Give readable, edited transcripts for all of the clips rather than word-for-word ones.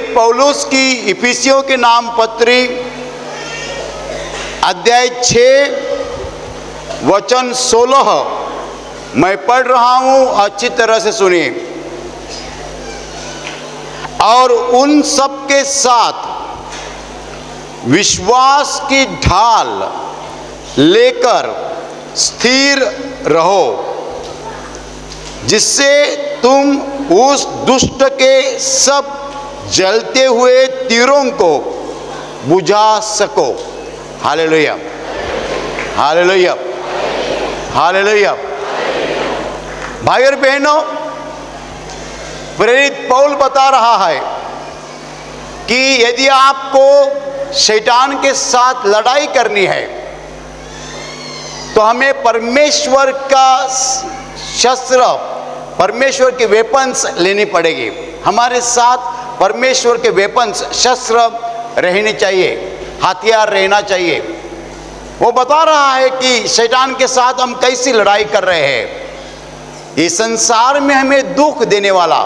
प्रेरित पौलुस की इफिसियों के नाम पत्री अध्याय 6 वचन 16 मैं पढ़ रहा हूं, अच्छी तरह से सुनिए। और उन सब के साथ विश्वास की ढाल लेकर स्थिर रहो, जिससे तुम उस दुष्ट के सब जलते हुए तीरों को बुझा सको। Hallelujah, hallelujah, hallelujah. भाई और बहनों, प्रेरित पौल बता रहा है कि यदि आपको शैतान के साथ लड़ाई करनी है तो हमें परमेश्वर का शस्त्र, परमेश्वर के वेपन्स लेनी पड़ेगी। हमारे साथ परमेश्वर के वेपन्स, शस्त्र रहने चाहिए, हथियार रहना चाहिए। वो बता रहा है कि शैतान के साथ हम कैसी लड़ाई कर रहे हैं। इस संसार में हमें दुख देने वाला,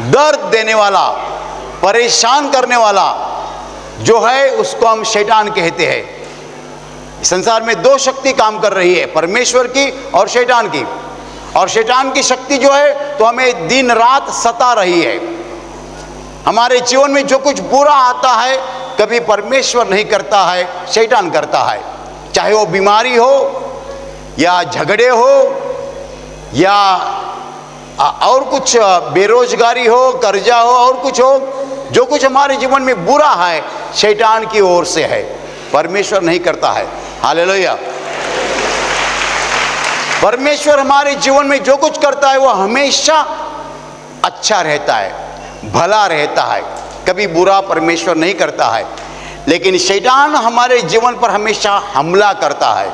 दर्द देने वाला, परेशान करने वाला जो है उसको हम शैतान कहते हैं। इस संसार में दो शक्ति काम कर रही है, परमेश्वर की और शैतान की। और शैतान की शक्ति जो है तो हमें दिन रात सता रही है। हमारे जीवन में जो कुछ बुरा आता है कभी परमेश्वर नहीं करता है, शैतान करता है। चाहे वो बीमारी हो या झगड़े हो या और कुछ, बेरोजगारी हो, कर्जा हो, और कुछ हो, जो कुछ हमारे जीवन में बुरा है शैतान की ओर से है, परमेश्वर नहीं करता है। हालेलुया। परमेश्वर हमारे जीवन में जो कुछ करता है वो हमेशा अच्छा रहता है, भला रहता है, कभी बुरा परमेश्वर नहीं करता है। लेकिन शैतान हमारे जीवन पर हमेशा हमला करता है,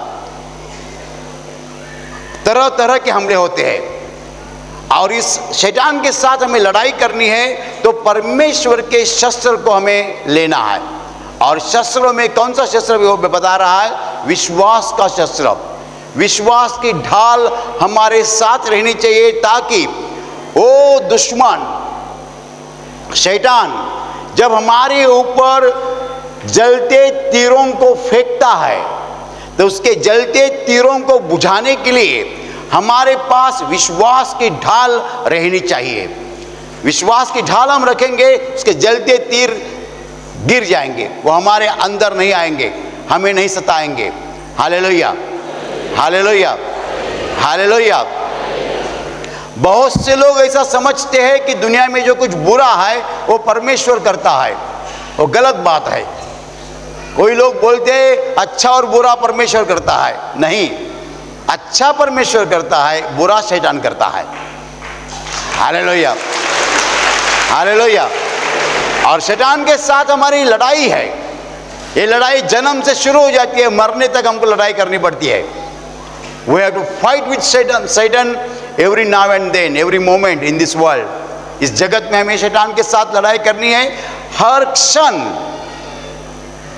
तरह तरह के हमले होते हैं। और इस शैतान के साथ हमें लड़ाई करनी है तो परमेश्वर के शस्त्र को हमें लेना है। और शस्त्रों में कौन सा शस्त्र वो बता रहा है? विश्वास का शस्त्र। विश्वास की ढाल हमारे साथ रहनी चाहिए, ताकि वो दुश्मन शैतान जब हमारे ऊपर जलते तीरों को फेंकता है तो उसके जलते तीरों को बुझाने के लिए हमारे पास विश्वास की ढाल रहनी चाहिए। विश्वास की ढाल हम रखेंगे, उसके जलते तीर गिर जाएंगे, वो हमारे अंदर नहीं आएंगे, हमें नहीं सताएंगे। Hallelujah, hallelujah, hallelujah. बहुत से लोग ऐसा समझते हैं कि दुनिया में जो कुछ बुरा है वो परमेश्वर करता है, वो गलत बात है। कोई लोग बोलते हैं अच्छा और बुरा परमेश्वर करता है। नहीं, अच्छा परमेश्वर करता है, बुरा शैतान करता है। Hallelujah, hallelujah. और शैतान के साथ हमारी लड़ाई है। ये लड़ाई जन्म से शुरू हो जाती है, मरने तक हमको लड़ाई करनी पड़ती है। We have to fight with Satan every now and then, every moment in this world। इस जगत में हमें शैतान के साथ लड़ाई करनी है। हर क्षण,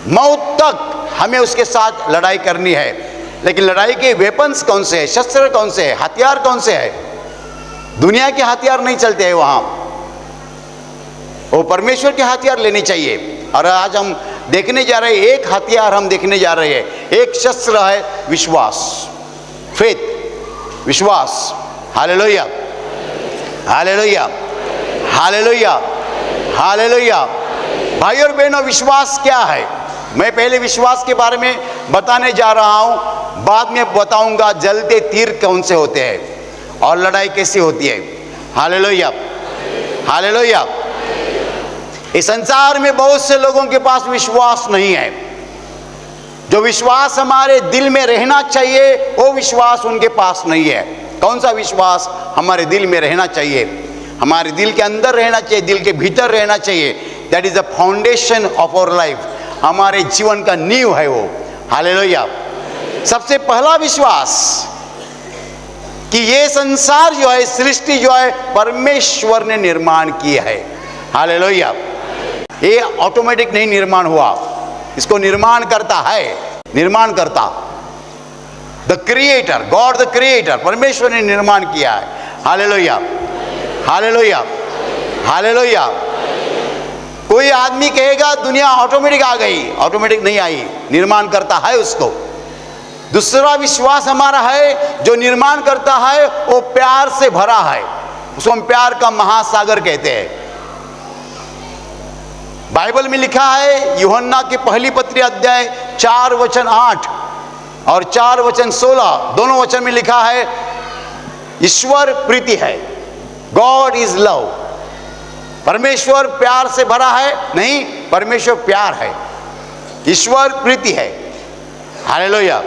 मौत तक हमें उसके साथ लड़ाई करनी है। लेकिन लड़ाई के वेपन्स कौन से हैं? शस्त्र कौन से हैं? हथियार कौन से हैं? दुनिया के हथियार नहीं चलते हैं वहां, वो परमेश्वर के हथियार लेने चाहिए। और आज हम देखने जा रहे हैं, एक हथियार हम देखने जा रहे हैं, एक शस्त्र है विश्वास, फेथ, विश्वास। Hallelujah, hallelujah, hallelujah, hallelujah. भाई और बहनों, विश्वास क्या है? मैं पहले विश्वास के बारे में बताने जा रहा हूं, बाद में बताऊंगा जलते तीर कौन से होते हैं और लड़ाई कैसी होती है। Hallelujah, hallelujah. इस संसार में बहुत से लोगों के पास विश्वास नहीं है। जो विश्वास हमारे दिल में रहना चाहिए वो विश्वास उनके पास नहीं है। कौन सा विश्वास हमारे दिल में रहना चाहिए? हमारे दिल के अंदर रहना चाहिए, दिल के भीतर रहना चाहिए। That is the foundation of our life. हमारे जीवन का नींव है वो। हालेलुया। सबसे पहला विश्वास कि ये संसार जो है, सृष्टि जो है, परमेश्वर ने निर्माण किया है। हालेलुया। ये ऑटोमेटिक नहीं निर्माण हुआ, इसको निर्माण करता है, निर्माण करता the creator, God the creator, परमेश्वर ने निर्माण किया है। Hallelujah, hallelujah, hallelujah. कोई आदमी कहेगा दुनिया ऑटोमेटिक आ गई, ऑटोमेटिक नहीं आई, निर्माण करता है उसको। दूसरा विश्वास हमारा है जो निर्माण करता है वो प्यार से भरा है, उसको हम प्यार का महासागर कहते हैं। बाइबल में लिखा है यूहन्ना की पहली पत्री अध्याय 4 वचन 8 और 4 वचन 16, दोनों वचन में लिखा है ईश्वर प्रीति है, गॉड इज लव। परमेश्वर प्यार से भरा है? नहीं, परमेश्वर प्यार है, ईश्वर प्रीति है। Hallelujah,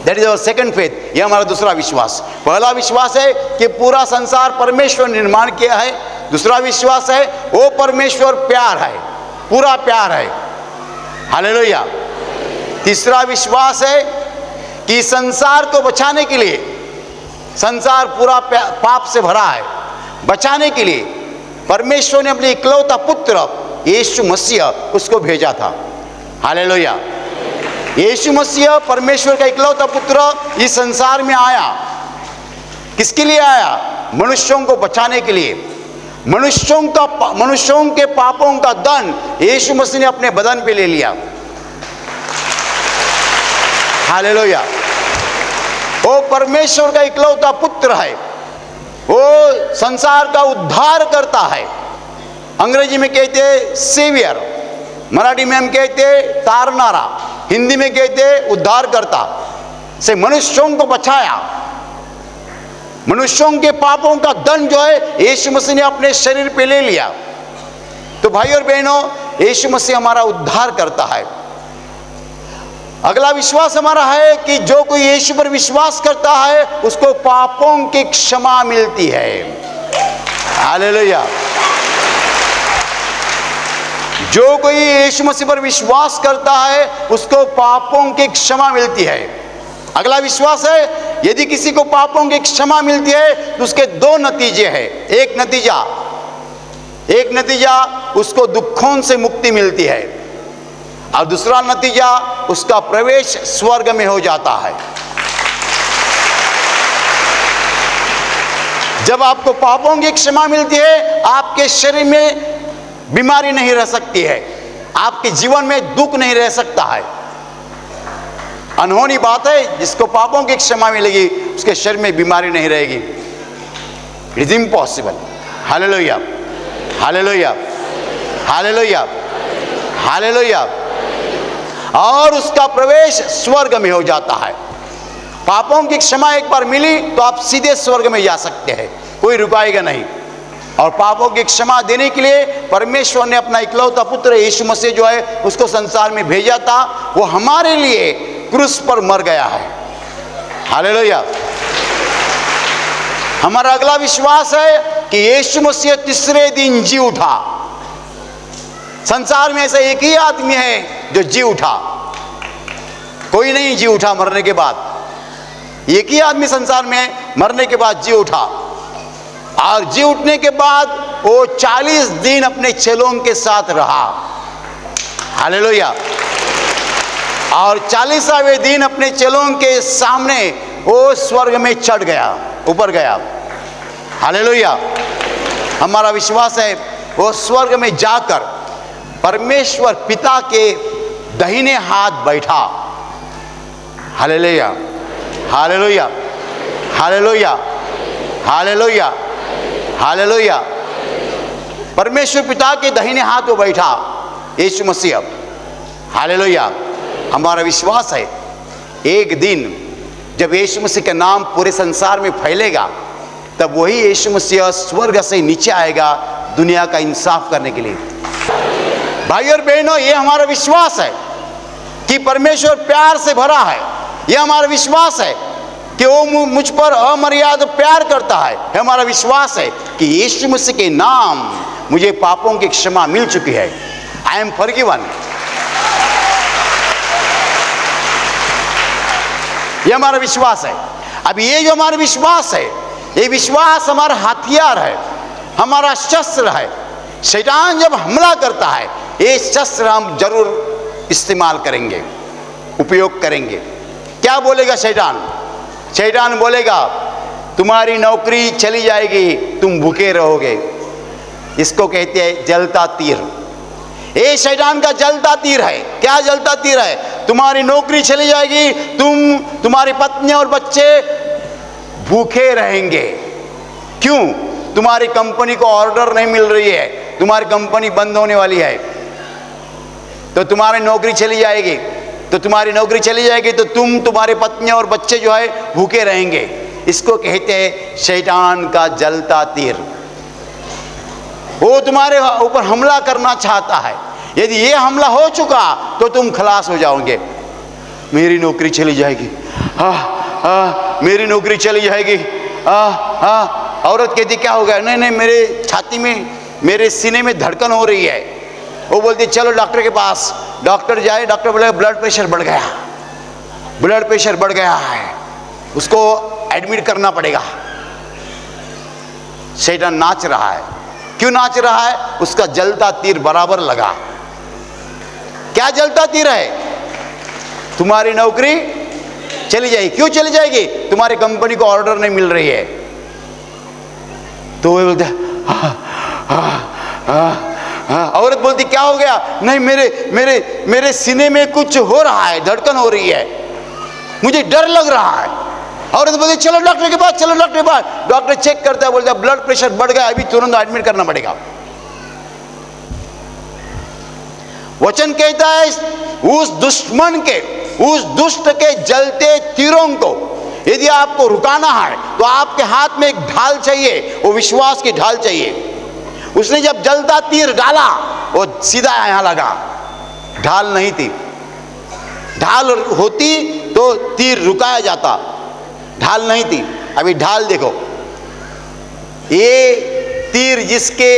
that is our second faith. यह हमारा दूसरा विश्वास। पहला विश्वास है कि पूरा संसार परमेश्वर ने निर्माण किया है। दूसरा विश्वास है वो परमेश्वर प्यार है, पूरा प्यार है। हालेलुया। तीसरा विश्वास है कि संसार को बचाने के लिए, संसार पूरा पाप से भरा है, बचाने के लिए परमेश्वर ने अपने इकलौता पुत्र यीशु मसीह उसको भेजा था। हालेलुया। यीशु मसीह परमेश्वर का इकलौता पुत्र इस संसार में आया। किसके लिए आया? मनुष्यों को बचाने के लिए। मनुष्यों के पापों का दंड यीशु मसीह ने अपने बदन पे ले लिया। हालेलुया। वो परमेश्वर का इकलौता पुत्र है, वो संसार का उद्धार करता है। अंग्रेजी में कहते हैं सेवियर, मराठी में हम कहते हैं तारनारा, हिंदी में कहते हैं उद्धार करता। से मनुष्यों को बचाया। मनुष्यों के पापों का दंड जो है यीशु मसीह ने अपने शरीर पे ले लिया। तो भाई और बहनों, यीशु मसीह हमारा उद्धार करता है। अगला विश्वास हमारा है कि जो कोई यीशु पर विश्वास करता है उसको पापों की क्षमा मिलती है। हालेलुया। जो कोई यीशु मसीह पर विश्वास करता है उसको पापों की क्षमा मिलती है। अगला विश्वास है यदि किसी को पापों की क्षमा मिलती है तो उसके दो नतीजे हैं। एक नतीजा उसको दुखों से मुक्ति मिलती है और दूसरा नतीजा उसका प्रवेश स्वर्ग में हो जाता है। जब आपको पापों की क्षमा मिलती है आपके शरीर में बीमारी नहीं रह सकती है, आपके जीवन में दुख नहीं रह सकता है। अनहोनी बात है, जिसको पापों की क्षमा मिलेगी उसके शरीर में बीमारी नहीं रहेगी। It is impossible. Hallelujah, hallelujah, hallelujah, hallelujah. और उसका प्रवेश स्वर्ग में हो जाता है। पापों की क्षमा एक बार मिली तो आप सीधे स्वर्ग में जा सकते हैं, कोई रुकाएगा नहीं। और पापों की क्षमा देने के लिए परमेश्वर ने अपना इकलौता पुत्र यीशु मसीह जो है उसको संसार में भेजा था। वो हमारे लिए क्रूस पर मर गया है। हालेलुया। हमारा अगला विश्वास है कि यीशु मसीह तीसरे दिन जी उठा। संसार में ऐसा एक ही आदमी है जो जी उठा, कोई नहीं जी उठा मरने के बाद। एक ही आदमी संसार में मरने के बाद जी उठा और जी उठने के बाद वो 40 दिन अपने चेलों के साथ रहा। हालेलुया। और 40वें दिन अपने चेलों के सामने वो स्वर्ग में चढ़ गया, ऊपर गया। हालेलुया। हमारा विश्वास है वो स्वर्ग में जाकर परमेश्वर पिता के दाहिने हाथ बैठा। Hallelujah, hallelujah, hallelujah, hallelujah, hallelujah. परमेश्वर पिता के दाहिने हाथ पे बैठा यीशु मसीह। हालेलुया। हमारा विश्वास है एक दिन जब यीशु मसीह का नाम पूरे संसार में फैलेगा तब वही यीशु मसीह स्वर्ग से नीचे आएगा दुनिया का इंसाफ करने के लिए। भाई और बहनों, ये हमारा विश्वास है कि परमेश्वर प्यार से भरा है। यह हमारा विश्वास है कि वो मुझ पर अमर्याद प्यार करता है। हमारा विश्वास है कि यीशु मसीह के नाम मुझे पापों की क्षमा मिल चुकी है। I am forgiven. यह हमारा विश्वास है। अब ये जो हमारा विश्वास है, ये विश्वास हमारा हथियार है, हमारा शस्त्र है। शैतान जब हमला करता है ये शस्त्र हम जरूर इस्तेमाल करेंगे, उपयोग करेंगे। क्या बोलेगा शैतान? शैतान बोलेगा तुम्हारी नौकरी चली जाएगी, तुम भूखे रहोगे। इसको कहते हैं जलता तीर। ये शैतान का जलता तीर है। क्या जलता तीर है? तुम्हारी नौकरी चली जाएगी, तुम्हारी पत्नी और बच्चे भूखे रहेंगे। क्यों? तुम्हारी कंपनी को ऑर्डर नहीं मिल रही है, तुम्हारी कंपनी बंद होने वाली है, तो तुम्हारी नौकरी चली जाएगी। तो तुम्हारी नौकरी चली जाएगी तो तुम्हारे पत्नी और बच्चे जो है भूखे रहेंगे। इसको कहते हैं शैतान का जलता तीर। वो तुम्हारे ऊपर हमला करना चाहता है। यदि ये हमला हो चुका तो तुम खलास हो जाओगे। मेरी नौकरी चली जाएगी, मेरी नौकरी चली जाएगी। औरत कहती क्या हो गया? नहीं नहीं, मेरे छाती में, मेरे सीने में धड़कन हो रही है। वो बोलती चलो डॉक्टर के पास। डॉक्टर जाए, डॉक्टर बोले ब्लड प्रेशर बढ़ गया, ब्लड प्रेशर बढ़ गया है, उसको एडमिट करना पड़ेगा। शैतान नाच रहा है। क्यों नाच रहा है? उसका जलता तीर बराबर लगा। क्या जलता तीर है? तुम्हारी नौकरी चली जाएगी। क्यों चली जाएगी? तुम्हारी कंपनी को ऑर्डर नहीं मिल रही है। तो वो बोलते औरत बोलती क्या हो गया? नहीं, मेरे सीने में कुछ हो रहा है, धड़कन हो रही है, मुझे डर लग रहा है। औरत बोलती चलो डॉक्टर के पास, चलो डॉक्टर के पास। डॉक्टर चेक करता है, बोलता है ब्लड प्रेशर बढ़ गया, अभी तुरंत एडमिट करना पड़ेगा। वचन कहता है उस दुश्मन के, उस दुष्ट के जलते तीरों को यदि आपको रुकाना है तो आपके हाथ में एक ढाल चाहिए, वो विश्वास की ढाल चाहिए। उसने जब जलता तीर डाला वो सीधा यहां लगा, ढाल नहीं थी। ढाल होती तो तीर रुकाया जाता, ढाल नहीं थी। अभी ढाल देखो, ये तीर जिसके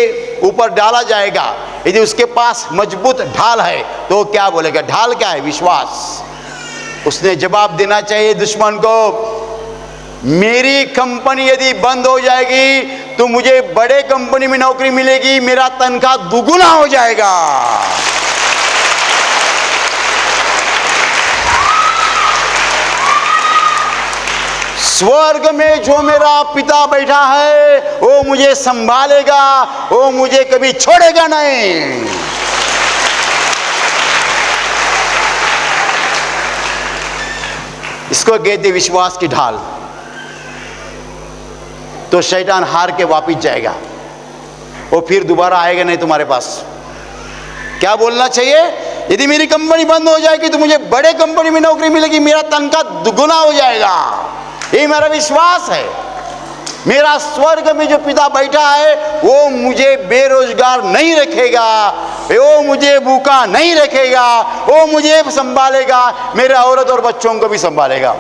ऊपर डाला जाएगा यदि उसके पास मजबूत ढाल है तो क्या बोलेगा? ढाल क्या है? विश्वास। उसने जवाब देना चाहिए दुश्मन को, मेरी कंपनी यदि बंद हो जाएगी तो मुझे बड़े कंपनी में नौकरी मिलेगी, मेरा तनख्वाह दुगुना हो जाएगा। स्वर्ग में जो मेरा पिता बैठा है वो मुझे संभालेगा, वो मुझे कभी छोड़ेगा नहीं। इसको कहते विश्वास की ढाल। तो शैतान हार के वापिस जाएगा, वो फिर दोबारा आएगा नहीं तुम्हारे पास। क्या बोलना चाहिए? यदि मेरी कंपनी बंद हो जाएगी तो मुझे बड़े कंपनी में नौकरी मिलेगी, मेरा तनख्वाह दुगुना हो जाएगा। ये मेरा विश्वास है। मेरा स्वर्ग में जो पिता बैठा है वो मुझे बेरोजगार नहीं रखेगा, वो मुझे भूखा नहीं रखेगा, वो मुझे संभालेगा, मेरे औरत और बच्चों को भी संभालेगा।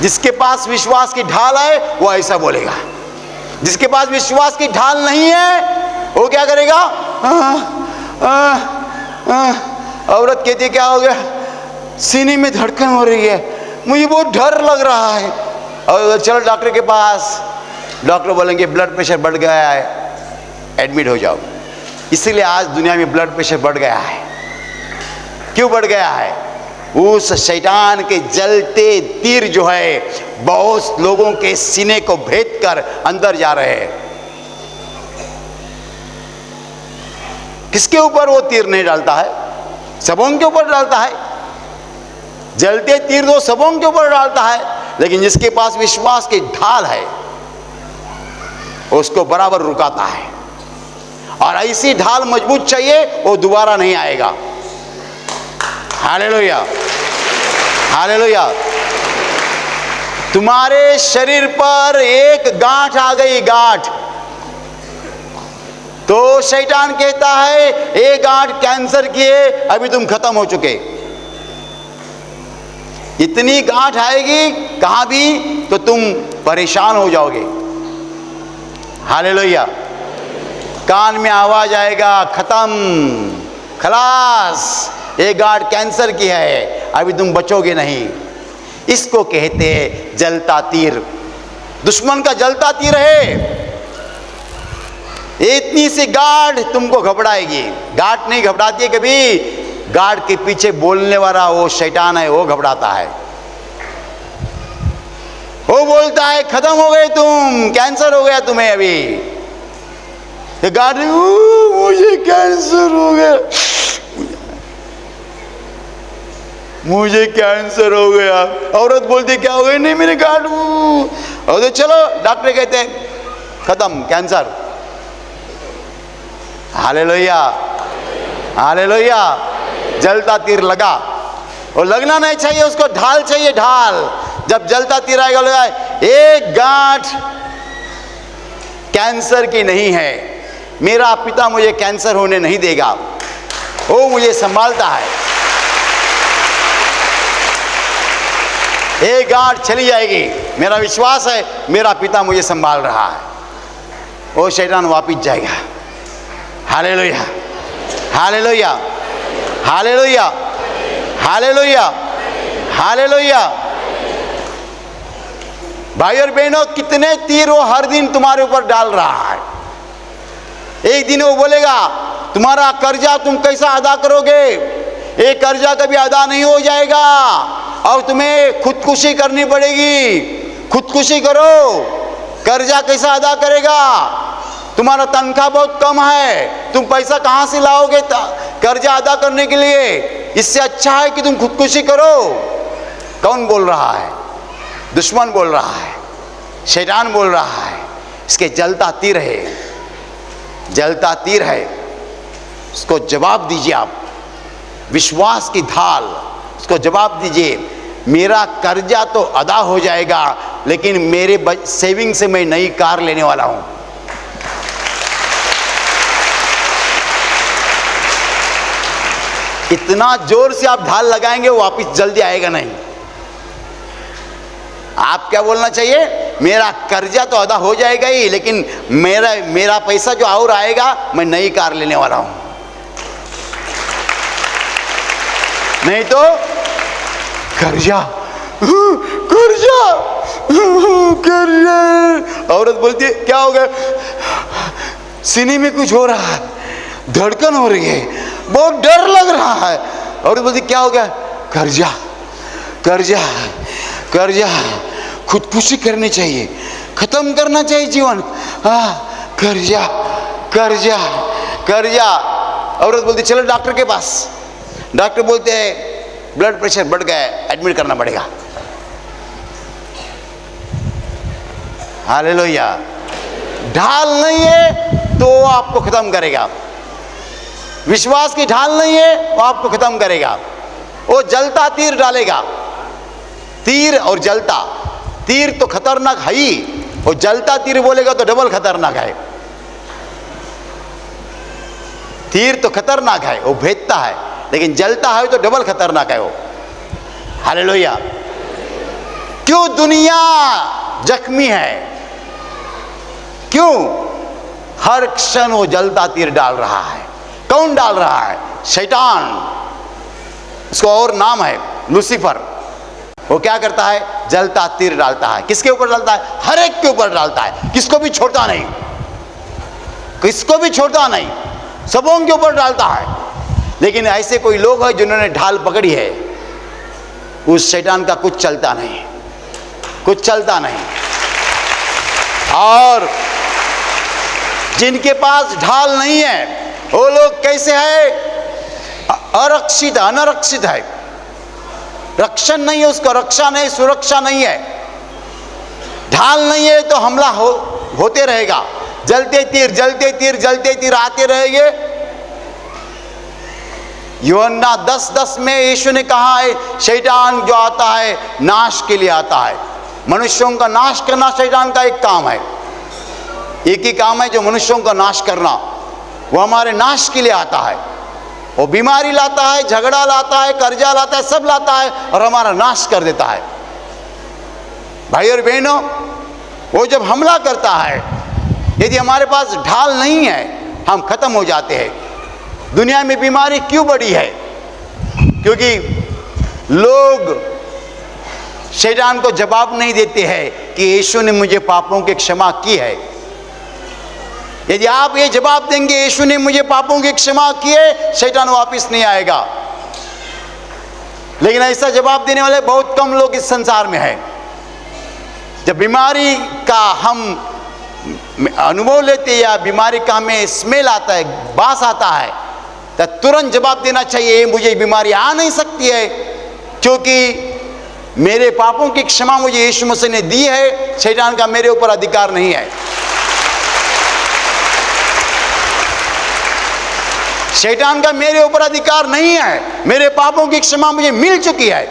जिसके पास विश्वास की ढाल है वो ऐसा बोलेगा। जिसके पास विश्वास की ढाल नहीं है वो क्या करेगा? औरत कहती है क्या हो गया? सीने में धड़कन हो रही है, मुझे बहुत डर लग रहा है। और चलो डॉक्टर के पास। डॉक्टर बोलेंगे ब्लड प्रेशर बढ़ गया है, एडमिट हो जाओ। इसीलिए आज दुनिया में ब्लड प्रेशर बढ़ गया है। क्यों बढ़ गया है? उस शैतान के जलते तीर जो है बहुत लोगों के सीने को भेद कर अंदर जा रहे हैं। किसके ऊपर वो तीर नहीं डालता है? सबों के ऊपर डालता है। जलते तीर तो सबों के ऊपर डालता है, लेकिन जिसके पास विश्वास की ढाल है उसको बराबर रुकाता है। और ऐसी ढाल मजबूत चाहिए, वो दोबारा नहीं आएगा। Hallelujah, hallelujah. तुम्हारे शरीर पर एक गांठ आ गई, गांठ, तो शैतान कहता है ये गांठ कैंसर की है, अभी तुम खत्म हो चुके। इतनी गांठ आएगी कहां भी तो तुम परेशान हो जाओगे। हालेलुया। कान में आवाज आएगा, खत्म, खलास, ये गांठ कैंसर की है, अभी तुम बचोगे नहीं। इसको कहते हैं जलता तीर। दुश्मन का जलता तीर है। इतनी सी गांठ तुमको घबराएगी। गांठ नहीं घबराती है कभी, गांठ के पीछे बोलने वाला वो शैतान है, वो घबराता है। वो बोलता है खत्म हो गए तुम, कैंसर हो गया तुम्हें अभी। ये गाड़ी, मुझे कैंसर हो गया, मुझे कैंसर हो गया। औरत बोलती क्या हो गया? नहीं मेरे गाड़ू। और तो चलो डॉक्टर कहते हैं खत्म कैंसर। Hallelujah, hallelujah. जलता तीर लगा, और लगना नहीं चाहिए, उसको ढाल चाहिए, ढाल। जब जलता तीर आएगा लगा, एक गांठ कैंसर की नहीं है, मेरा पिता मुझे कैंसर होने नहीं देगा, वो मुझे संभालता है। एक गांठ चली जाएगी, मेरा विश्वास है मेरा पिता मुझे संभाल रहा है, वो शैतान वापिस जाएगा। Hallelujah, hallelujah, hallelujah, hallelujah, hallelujah. भाई और बहनों, कितने तीर वो हर दिन तुम्हारे ऊपर डाल रहा है। एक दिन वो बोलेगा तुम्हारा कर्जा तुम कैसा अदा करोगे, ये कर्जा कभी अदा नहीं हो जाएगा और तुम्हें खुदकुशी करनी पड़ेगी। खुदकुशी करो, कर्जा कैसा अदा करेगा? तुम्हारा तनख्वाह बहुत कम है, तुम पैसा कहाँ से लाओगे कर्जा अदा करने के लिए? इससे अच्छा है कि तुम खुदकुशी करो। कौन बोल रहा है? दुश्मन बोल रहा है, शैतान बोल रहा है। इसके जलता तीर है, जलता तीर है, उसको जवाब दीजिए आप। विश्वास की ढाल, उसको जवाब दीजिए। मेरा कर्जा तो अदा हो जाएगा, लेकिन मेरे सेविंग से मैं नई कार लेने वाला हूं। इतना जोर से आप ढाल लगाएंगे वो वापिस जल्दी आएगा नहीं। आप क्या बोलना चाहिए? मेरा कर्जा तो अदा हो जाएगा ही, लेकिन मेरा पैसा जो और आएगा मैं नई कार लेने वाला हूं। नहीं तो कर्जा, कर्जा, कर्जा। औरत बोलती है क्या हो गया? सीने में कुछ हो रहा है, धड़कन हो रही है, बहुत डर लग रहा है। औरत बोलती क्या हो गया? कर्जा, कर्जा, कर्जा। खुदकुशी करनी चाहिए, खत्म करना चाहिए जीवन। कर्जा, कर्जा, कर्जा। औरत बोलती चलो डॉक्टर के पास। डॉक्टर बोलते हैं ब्लड प्रेशर बढ़ गया है, एडमिट करना पड़ेगा। हालेलुया। ढाल नहीं है तो वो आपको खत्म करेगा। विश्वास की ढाल नहीं है वो आपको खत्म करेगा। वो जलता तीर डालेगा। तीर और जलता, तीर तो खतरनाक है ही, वो जलता तीर बोलेगा तो डबल खतरनाक है। तीर तो खतरनाक है, वो भेदता है, लेकिन जलता है तो डबल खतरनाक है वो। हालेलुया। क्यों दुनिया जख्मी है? क्यों? हर क्षण वो जलता तीर डाल रहा है। कौन डाल रहा है? शैतान। उसका और नाम है लूसीफर। वो क्या करता है? जलता तीर डालता है। किसके ऊपर डालता है? हर एक के ऊपर डालता है, किसको भी छोड़ता नहीं, किसको भी छोड़ता नहीं, सबों के ऊपर डालता है। लेकिन ऐसे कोई लोग हैं जिन्होंने ढाल पकड़ी है, उस शैतान का कुछ चलता नहीं, कुछ चलता नहीं। और जिनके पास ढाल नहीं है वो लोग कैसे है? अरक्षित, अनरक्षित है। रक्षण नहीं है उसका, रक्षा नहीं, सुरक्षा नहीं है। ढाल नहीं है तो हमला होते रहेगा। जलते तीर, जलते तीर, जलते तीर आते रहेंगे। यूहन्ना 10:10 में यीशु ने कहा है शैतान जो आता है नाश के लिए आता है। मनुष्यों का नाश करना शैतान का एक काम है। एक ही काम है जो मनुष्यों का नाश करना। वो हमारे नाश के लिए आता है। वो बीमारी लाता है, झगड़ा लाता है, कर्जा लाता है, सब लाता है और हमारा नाश कर देता है। भाई और बहनों, वो जब हमला करता है, यदि हमारे पास ढाल नहीं है हम खत्म हो जाते हैं। दुनिया में बीमारी क्यों बढ़ी है? क्योंकि लोग शैतान को जवाब नहीं देते हैं कि यीशु ने मुझे पापों की क्षमा की है। यदि आप ये जवाब देंगे यीशु ने मुझे पापों की क्षमा की है, शैतान वापस नहीं आएगा। लेकिन ऐसा जवाब देने वाले बहुत कम लोग इस संसार में हैं। जब बीमारी का हम अनुभव लेते हैं या बीमारी का हमें स्मेल आता है, बास आता है, तो तुरंत जवाब देना चाहिए मुझे बीमारी आ नहीं सकती है, क्योंकि मेरे पापों की क्षमा मुझे यीशु मसीह ने दी है, शैतान का मेरे ऊपर अधिकार नहीं है। शैतान का मेरे ऊपर अधिकार नहीं है, मेरे पापों की क्षमा मुझे मिल चुकी है।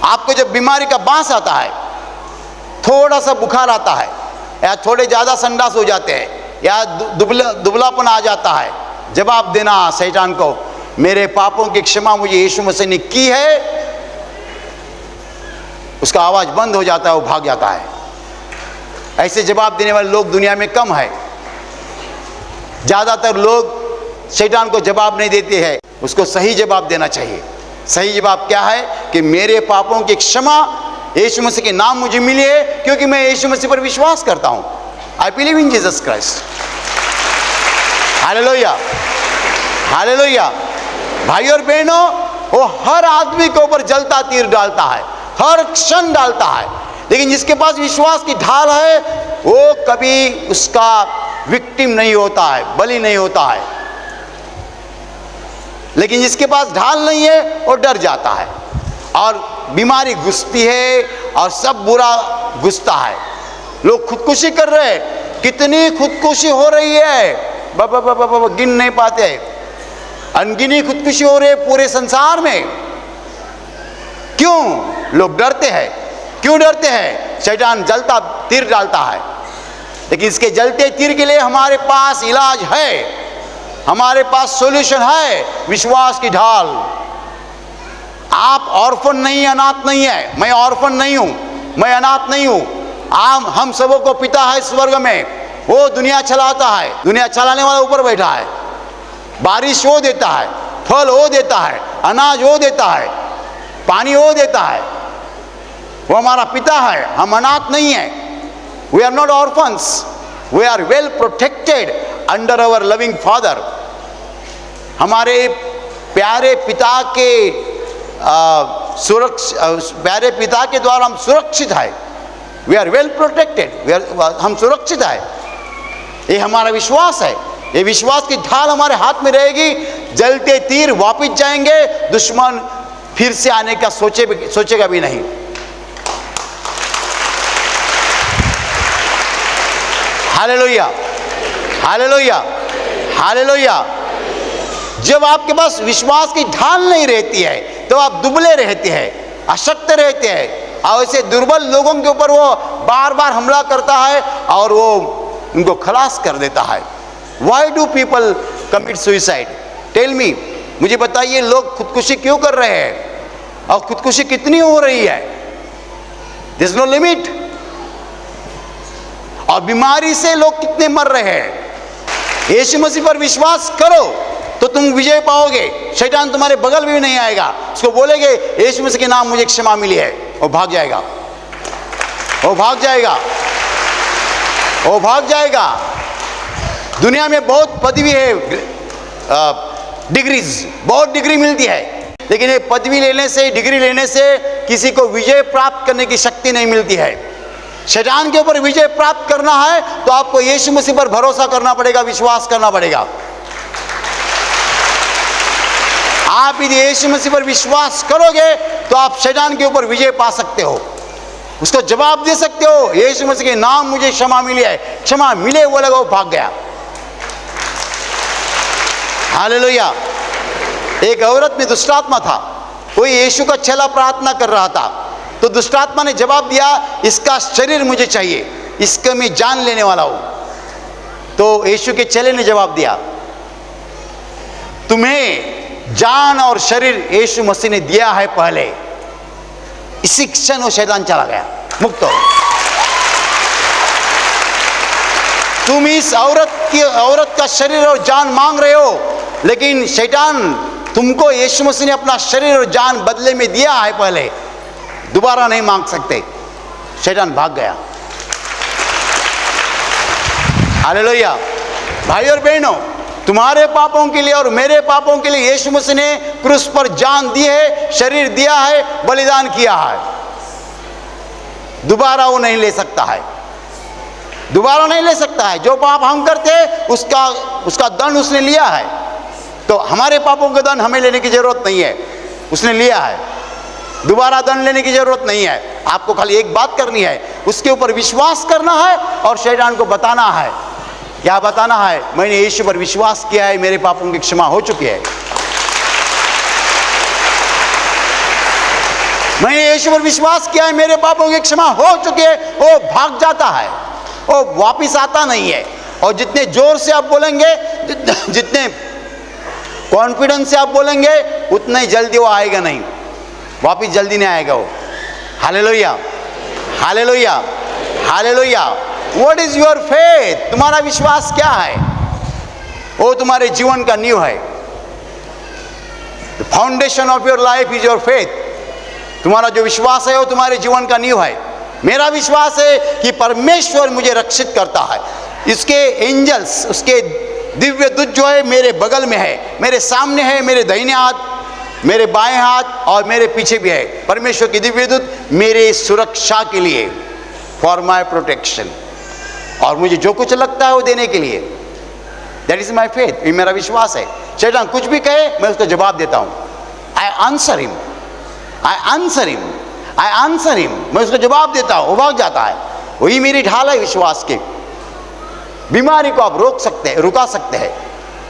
आपको जब बीमारी का बांस आता है, थोड़ा सा बुखार आता है, या थोड़े ज़्यादा संडास हो जाते हैं, या दुबलापन आ जाता है, जवाब देना शैतान को मेरे पापों की क्षमा मुझे यीशु मसीह ने की है। उसका आवाज़ बंद हो जाता है, वो भाग जाता है। ऐसे जवाब देने वाले लोग दुनिया में कम है। ज़्यादातर लोग शैतान को जवाब नहीं देते हैं, उसको सही जवाब देना चाहिए। सही जवाब क्या है कि मेरे पापों की क्षमा यीशु मसीह के नाम मुझे मिली है, क्योंकि मैं यीशु मसीह पर विश्वास करता हूं। I believe in Jesus Christ. Hallelujah, hallelujah. भाई और बहनों, वो हर आदमी के ऊपर जलता तीर डालता है, हर क्षण डालता है, लेकिन जिसके पास विश्वास की ढाल है वो कभी उसका विक्टिम नहीं होता है, बलि नहीं होता है। लेकिन जिसके पास ढाल नहीं है वो डर जाता है, और बीमारी घुसती है और सब बुरा घुसता है। लोग खुदकुशी कर रहे हैं, कितनी खुदकुशी हो रही है, गिन नहीं पाते। अनगिनी खुदकुशी हो रही है पूरे संसार में। क्यों? लोग डरते हैं। क्यों डरते हैं? शैतान जलता तीर डालता है, लेकिन इसके जलते तीर के लिए हमारे पास इलाज है, हमारे पास सॉल्यूशन है, विश्वास की ढाल। आप ऑर्फन नहीं, अनाथ नहीं है। मैं ऑर्फन नहीं हूं, मैं अनाथ नहीं हूं। हम सबों को पिता है स्वर्ग में, वो दुनिया चलाता है। दुनिया चलाने वाला ऊपर बैठा है। बारिश वो देता है, फल वो देता है, अनाज वो देता है, पानी वो देता है। वो हमारा पिता है, हम अनाथ नहीं हैं। We are not orphans. We are well protected under our loving Father. हमारे प्यारे पिता के प्यारे पिता के द्वारा हम सुरक्षित है। We are well protected. हम सुरक्षित है। ये हमारा विश्वास है। ये विश्वास की ढाल हमारे हाथ में रहेगी। जलते तीर वापिस जाएंगे, दुश्मन फिर से आने का सोचेगा भी नहीं। Hallelujah, hallelujah, hallelujah. जब आपके पास विश्वास की ढाल नहीं रहती है तो आप दुबले रहते हैं, अशक्त रहते हैं, और ऐसे दुर्बल लोगों के ऊपर वो बार बार हमला करता है और वो उनको खलास कर देता है। Why do people commit suicide? Tell me, मुझे बताइए, लोग खुदकुशी क्यों कर रहे हैं और खुदकुशी कितनी हो रही है? There is no limit. और बीमारी से लोग कितने मर रहे हैं। यीशु मसीह पर विश्वास करो तो तुम विजय पाओगे। शैतान तुम्हारे बगल में भी नहीं आएगा। उसको बोलेगे यीशु मसीह के नाम मुझे क्षमा मिली है, वो भाग जाएगा, वो भाग जाएगा, वो भाग जाएगा। दुनिया में बहुत पदवी है, डिग्रीज, बहुत डिग्री मिलती है, लेकिन ये पदवी लेने से, डिग्री लेने से किसी को विजय प्राप्त करने की शक्ति नहीं मिलती है। शैतान के ऊपर विजय प्राप्त करना है तो आपको यीशु मसीह पर भरोसा करना पड़ेगा, विश्वास करना पड़ेगा। आप यदि यीशु मसीह पर विश्वास करोगे तो आप शैतान के ऊपर विजय पा सकते हो, उसको जवाब दे सकते हो, यीशु मसीह के नाम मुझे क्षमा मिली है। क्षमा मिले वो लगा, वो भाग गया। हालेलुया। एक औरत में दुष्टात्मा था, कोई यीशु का चेला प्रार्थना कर रहा था, तो दुष्टात्मा ने जवाब दिया, इसका शरीर मुझे चाहिए, इसका मैं जान लेने वाला हूं। तो यीशु के चेले ने जवाब दिया, तुम्हें जान और शरीर यीशु मसीह ने दिया है पहले। इसी क्षण वो शैतान चला गया, मुक्त हो। तुम इस औरत का शरीर और जान मांग रहे हो, लेकिन शैतान तुमको यीशु मसीह ने अपना शरीर और जान बदले में दिया है पहले, दोबारा नहीं मांग सकते। शैतान भाग गया। हालेलुया। भाई और बहनों, तुम्हारे पापों के लिए और मेरे पापों के लिए यीशु मसीह ने क्रूस पर जान दी है, शरीर दिया है, बलिदान किया है। दोबारा वो नहीं ले सकता है, दोबारा नहीं ले सकता है। जो पाप हम करते हैं उसका दंड उसने लिया है, तो हमारे पापों का दंड हमें लेने की जरूरत नहीं है, उसने लिया है। दोबारा दंड लेने की जरूरत नहीं है। आपको खाली एक बात करनी है, उसके ऊपर विश्वास करना है और शैतान को बताना है। क्या बताना है? मैंने यीशु पर विश्वास किया है, मेरे पापों की क्षमा हो चुकी है। मैंने यीशु पर विश्वास किया है, मेरे पापों की क्षमा हो चुकी है। वो भाग जाता है, वो वापिस आता नहीं है। और जितने जोर से आप बोलेंगे, जितने कॉन्फिडेंस से आप बोलेंगे, उतना ही जल्दी वो आएगा नहीं, वापिस जल्दी नहीं आएगा वो। Hallelujah, hallelujah, hallelujah. What is your faith? तुम्हारा विश्वास क्या है? वो तुम्हारे जीवन का नींव है। The foundation of your life is your faith. तुम्हारा जो विश्वास है वो तुम्हारे जीवन का नींव है। मेरा विश्वास है कि परमेश्वर मुझे रक्षित करता है। इसके एंजल्स, उसके दिव्य दूत जो है मेरे बगल में है, मेरे सामने है, मेरे दाहिने हाथ, मेरे बाएं हाथ और मेरे पीछे भी है। परमेश्वर की दिव्य दूत मेरे सुरक्षा के लिए, फॉर माई प्रोटेक्शन, और मुझे जो कुछ लगता है वो देने के लिए। That is my faith. ये मेरा विश्वास है। शैतान कुछ भी कहे मैं उसको जवाब देता हूँ। I answer him, I answer him, I answer him. मैं उसको जवाब देता हूँ, वो भाग जाता है। वही मेरी ढाल है विश्वास की। बीमारी को आप रोक सकते हैं, रुका सकते हैं।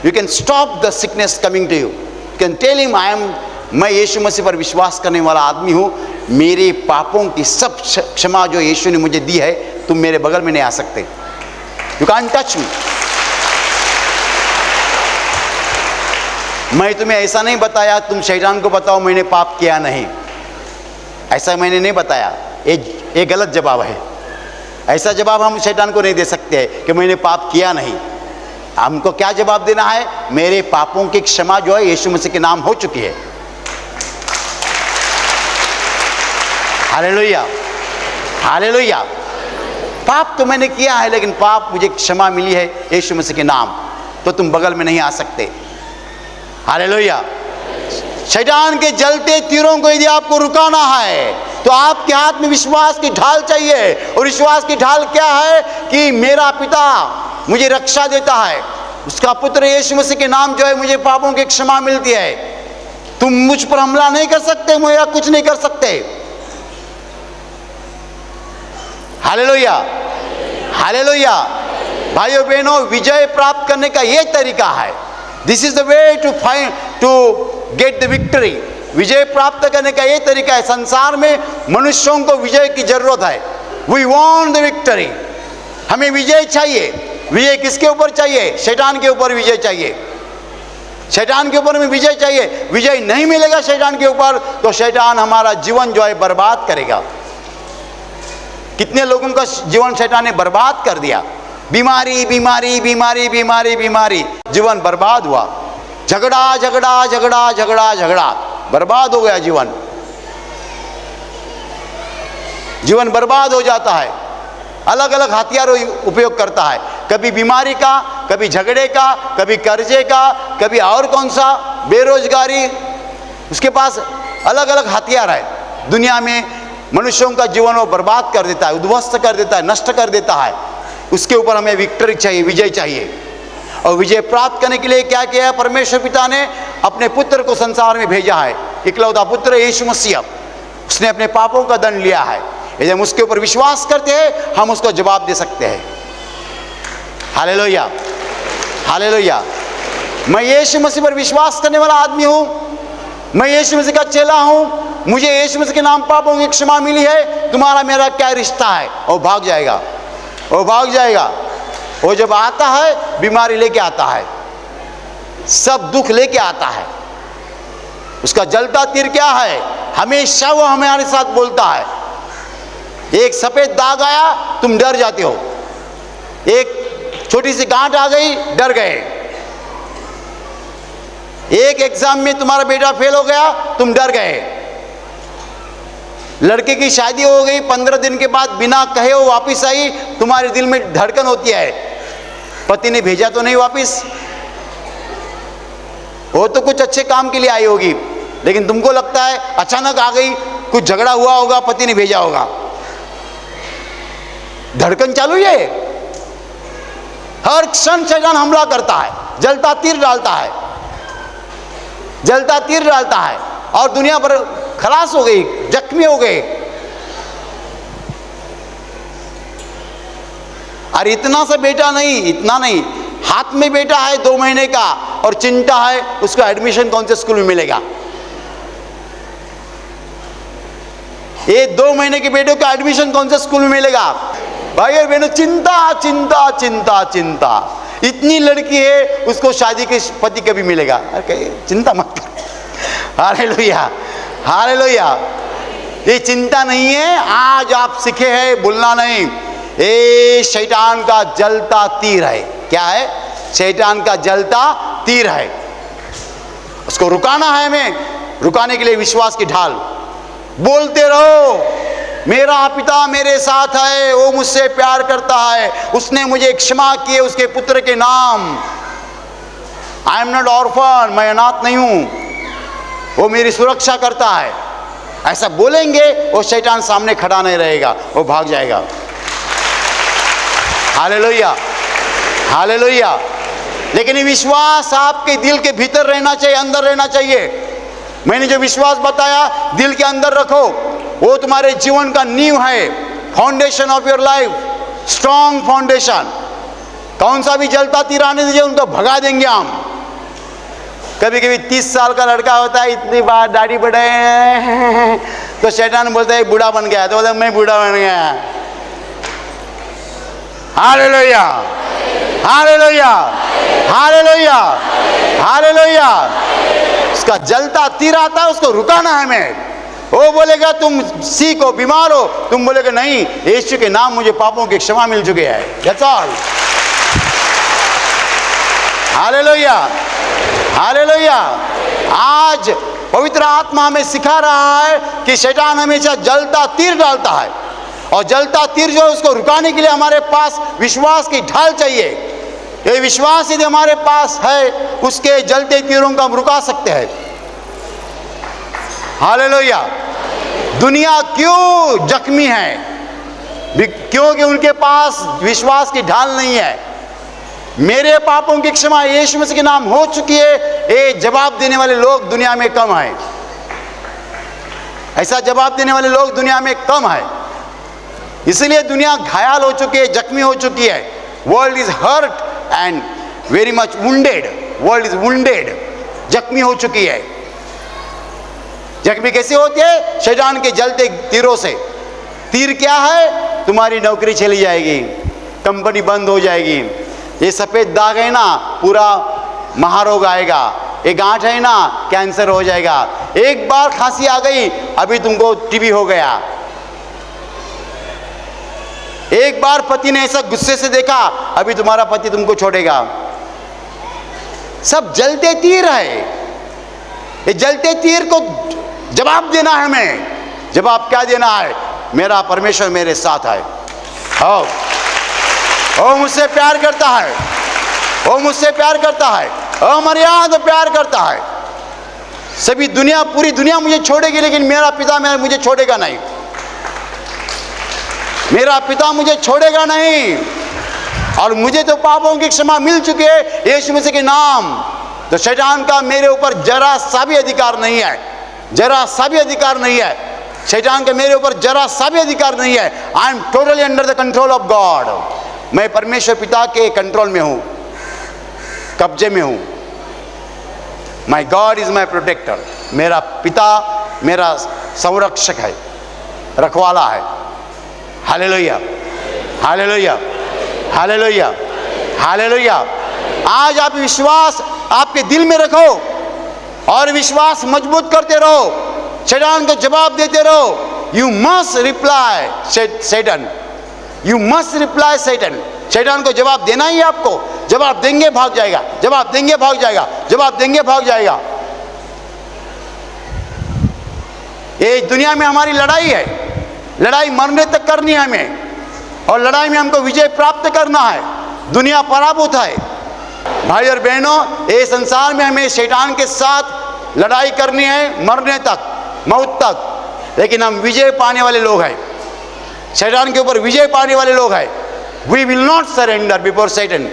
You can stop the sickness coming to you. You can tell him मैं यीशु मसीह पर विश्वास करने वाला आदमी हूँ। मेरे पापों की सब क्षमा जो यीशु ने मुझे दी है, तुम मेरे बगल में नहीं आ सकते। You can't touch me. मैं तुम्हें ऐसा नहीं बताया तुम शैतान को बताओ मैंने पाप किया नहीं, ऐसा मैंने नहीं बताया। ये गलत जवाब है। ऐसा जवाब हम शैतान को नहीं दे सकते कि मैंने पाप किया नहीं। हमको क्या जवाब देना है? मेरे पापों की क्षमा जो है यीशु मसीह के नाम हो चुकी है। Hallelujah, hallelujah. पाप तो मैंने किया है, लेकिन पाप मुझे क्षमा मिली है यीशु मसीह के नाम, तो तुम बगल में नहीं आ सकते। हालेलुया। शैतान के जलते तीरों को यदि आपको रुकाना है तो आपके हाथ में विश्वास की ढाल चाहिए। और विश्वास की ढाल क्या है? कि मेरा पिता मुझे रक्षा देता है, उसका पुत्र यीशु मसीह के नाम जो है मुझे पापों की क्षमा मिलती है। तुम मुझ पर हमला नहीं कर सकते, मेरा कुछ नहीं कर सकते। Hallelujah, hallelujah. भाइयों बहनों, विजय प्राप्त करने का यह तरीका है। This is the way to get the victory. विजय प्राप्त करने का यह तरीका है। संसार में मनुष्यों को विजय की जरूरत है। We want the victory. हमें विजय चाहिए। विजय किसके ऊपर चाहिए? शैतान के ऊपर विजय चाहिए। शैतान के ऊपर में विजय चाहिए। विजय नहीं मिलेगा शैतान के ऊपर तो शैतान हमारा जीवन जो है बर्बाद करेगा। कितने लोगों का जीवन शैतान ने बर्बाद कर दिया। बीमारी, बीमारी, बीमारी, बीमारी, बीमारी, जीवन बर्बाद हुआ। झगड़ा, झगड़ा, झगड़ा, झगड़ा, झगड़ा, बर्बाद हो गया जीवन। जीवन बर्बाद हो जाता है। अलग अलग हथियार उपयोग करता है, कभी बीमारी का, कभी झगड़े का, कभी कर्जे का, कभी और कौन सा, बेरोजगारी। उसके पास अलग अलग हथियार है। दुनिया में मनुष्यों का जीवन वो बर्बाद कर देता है, उद्ध्वस्त कर देता है, नष्ट कर देता है। उसके ऊपर हमें विक्ट्री चाहिए, विजय चाहिए। और विजय प्राप्त करने के लिए क्या किया है? परमेश्वर पिता ने अपने पुत्र को संसार में भेजा है। इकलौता पुत्र यीशु मसीह, उसने अपने पापों का दंड लिया है। यदि हम उसके ऊपर विश्वास करते हैं हम उसको जवाब दे सकते हैं। Hallelujah, hallelujah. मैं यीशु मसीह पर विश्वास करने वाला आदमी हूँ, मैं यीशु मसीह का चेला हूँ, मुझे यीशु मसीह के नाम पापों की क्षमा मिली है। तुम्हारा मेरा क्या रिश्ता है? वो भाग जाएगा, वो भाग जाएगा। वो जब आता है बीमारी लेके आता है, सब दुख लेके आता है। उसका जलता तीर क्या है? हमेशा वो हमारे साथ बोलता है। एक सफेद दाग आया तुम डर जाते हो, एक छोटी सी गांठ आ गई डर गए, एक एग्जाम में तुम्हारा बेटा फेल हो गया तुम डर गए, लड़के की शादी हो गई 15 दिन के बाद बिना कहे वो वापस आई, तुम्हारे दिल में धड़कन होती है, पति ने भेजा तो नहीं वापस। वो तो कुछ अच्छे काम के लिए आई होगी, लेकिन तुमको लगता है अचानक आ गई, कुछ झगड़ा हुआ होगा, पति ने भेजा होगा। धड़कन चालू है। हर क्षण शैतान हमला करता है, जलता तीर डालता है, जलता तीर डालता है, और दुनिया पर खलास हो गई, जख्मी हो गए। और इतना सा बेटा नहीं, इतना नहीं, हाथ में बेटा है 2 महीने का और चिंता है उसको एडमिशन कौन से स्कूल में मिलेगा। ये 2 महीने के बेटे का एडमिशन कौन से स्कूल में मिलेगा। भाई और बहनों, चिंता चिंता चिंता चिंता। इतनी लड़की है, उसको शादी के पति कभी मिलेगा। अरे चिंता मत कर। Hallelujah, hallelujah. ये चिंता नहीं है। आज आप सीखे हैं बोलना नहीं। ये शैतान का जलता तीर है। क्या है? शैतान का जलता तीर है। उसको रुकाना है हमें। रुकाने के लिए विश्वास की ढाल। बोलते रहो, मेरा पिता मेरे साथ है, वो मुझसे प्यार करता है, उसने मुझे क्षमा किए उसके पुत्र के नाम। आई एम नॉट ऑर्फन, मैं अनाथ नहीं हूं, वो मेरी सुरक्षा करता है। ऐसा बोलेंगे, वो शैतान सामने खड़ा नहीं रहेगा, वो भाग जाएगा। Hallelujah, hallelujah. लेकिन ये विश्वास आपके दिल के भीतर रहना चाहिए, अंदर रहना चाहिए। मैंने जो विश्वास बताया दिल के अंदर रखो, वो तुम्हारे जीवन का नींव है, foundation of your life, strong foundation. कौन सा भी जलता तीर आने दीजिए, उनको भगा देंगे हम। कभी कभी 30 साल का लड़का होता है, इतनी बार दाढ़ी बढ़ाए तो शैतान बोलता है बूढ़ा बन गया, तो बोलता है मैं बूढ़ा बन गया। Hallelujah, hallelujah, hallelujah, hallelujah. उसका जलता तीर आता है, उसको रुकाना है हमें। वो बोलेगा तुम सीखो, बीमार हो, तुम बोलेगा नहीं, यीशु के नाम मुझे पापों की क्षमा मिल चुकी है। That's all. Hallelujah, hallelujah. आज पवित्र आत्मा हमें सिखा रहा है कि शैतान हमेशा जलता तीर डालता है, और जलता तीर जो है उसको रुकाने के लिए हमारे पास विश्वास की ढाल चाहिए। ये विश्वास यदि हमारे पास है, उसके जलते तीरों को हम रुका सकते हैं। हालेलुया। दुनिया क्यों जख्मी है? क्योंकि उनके पास विश्वास की ढाल नहीं है। मेरे पापों की क्षमा यीशु मसीह के नाम हो चुकी है, ये जवाब देने वाले लोग दुनिया में कम हैं। ऐसा जवाब देने वाले लोग दुनिया में कम है। इसलिए दुनिया घायल हो चुकी है, जख्मी हो चुकी है। World is hurt and very much wounded. World is wounded, जख्मी हो चुकी है। जख्मी कैसे होती है? शैतान के जलते तीरों से। तीर क्या है? तुम्हारी नौकरी चली जाएगी, कंपनी बंद हो जाएगी, ये सफेद दाग है ना पूरा महारोग आएगा, ये गांठ है ना कैंसर हो जाएगा, एक बार खांसी आ गई अभी तुमको टीबी हो गया, एक बार पति ने ऐसा गुस्से से देखा अभी तुम्हारा पति तुमको छोड़ेगा। सब जलते तीर है। ये जलते तीर को जवाब देना है हमें। जवाब क्या देना है? मेरा परमेश्वर मेरे साथ है, ओ मुझसे प्यार करता है, ओ मुझसे प्यार करता है, अमर्याद प्यार करता है। सभी दुनिया, पूरी दुनिया मुझे छोड़ेगी लेकिन मेरा पिता मुझे छोड़ेगा नहीं, मेरा पिता मुझे छोड़ेगा नहीं। और मुझे तो पापों की क्षमा मिल चुकी है यीशु मसीह के नाम। तो शैतान का मेरे ऊपर जरा सा भी अधिकार नहीं है, जरा सा भी अधिकार नहीं है। शैतान का मेरे ऊपर जरा सा भी अधिकार नहीं है। I am totally under the control of God. मैं परमेश्वर पिता के कंट्रोल में हूं, कब्जे में हूं। माई गॉड इज माई प्रोटेक्टर। मेरा पिता मेरा संरक्षक है, रखवाला है। Hallelujah, hallelujah, hallelujah, hallelujah. आज आप विश्वास आपके दिल में रखो और विश्वास मजबूत करते रहो, शैतान को जवाब देते रहो। You must reply Satan, you must reply Satan. शैतान को जवाब देना ही आपको। जवाब देंगे भाग जाएगा, जवाब देंगे भाग जाएगा, जवाब देंगे भाग जाएगा। ये दुनिया में हमारी लड़ाई है, लड़ाई मरने तक करनी है हमें, और लड़ाई में हमको विजय प्राप्त करना है। दुनिया पराभूत है। भाई और बहनों, ये संसार में हमें शैतान के साथ लड़ाई करनी है मरने तक, मौत तक, लेकिन हम विजय पाने वाले लोग हैं। शैतान के ऊपर विजय पाने वाले लोग हैं। We will not surrender before Satan,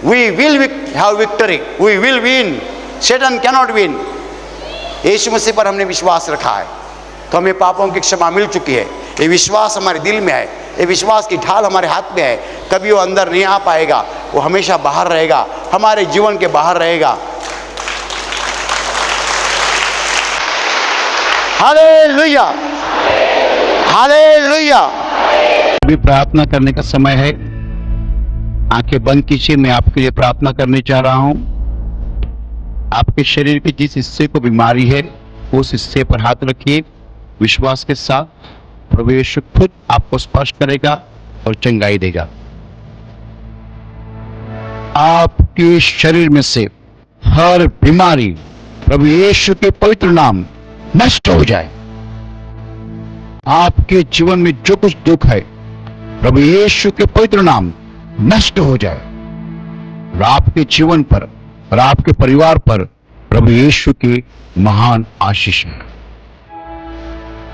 we will have victory, we will win, शैतान can not win. Yeshu Masih पर हमने विश्वास रखा है तो हमें पापों की क्षमा मिल चुकी है। ये विश्वास हमारे दिल में है, ये विश्वास की ढाल हमारे हाथ में है। कभी वो अंदर नहीं आ पाएगा, वो हमेशा बाहर रहेगा, हमारे जीवन के बाहर रहेगा। Hallelujah, hallelujah. अभी प्रार्थना करने का समय है। आंखें बंद कीजिए। मैं आपके लिए प्रार्थना करने जा रहा हूं। आपके शरीर के जिस हिस्से को बीमारी है उस हिस्से पर हाथ रखिए विश्वास के साथ। प्रभु यीशु खुद आपको स्पर्श करेगा और चंगाई देगा। आपके शरीर में से हर बीमारी प्रभु यीशु के पवित्र नाम नष्ट हो जाए। आपके जीवन में जो कुछ दुख है प्रभु यीशु के पवित्र नाम नष्ट हो जाए और आपके जीवन पर और आपके परिवार पर प्रभु यीशु की महान आशीष है।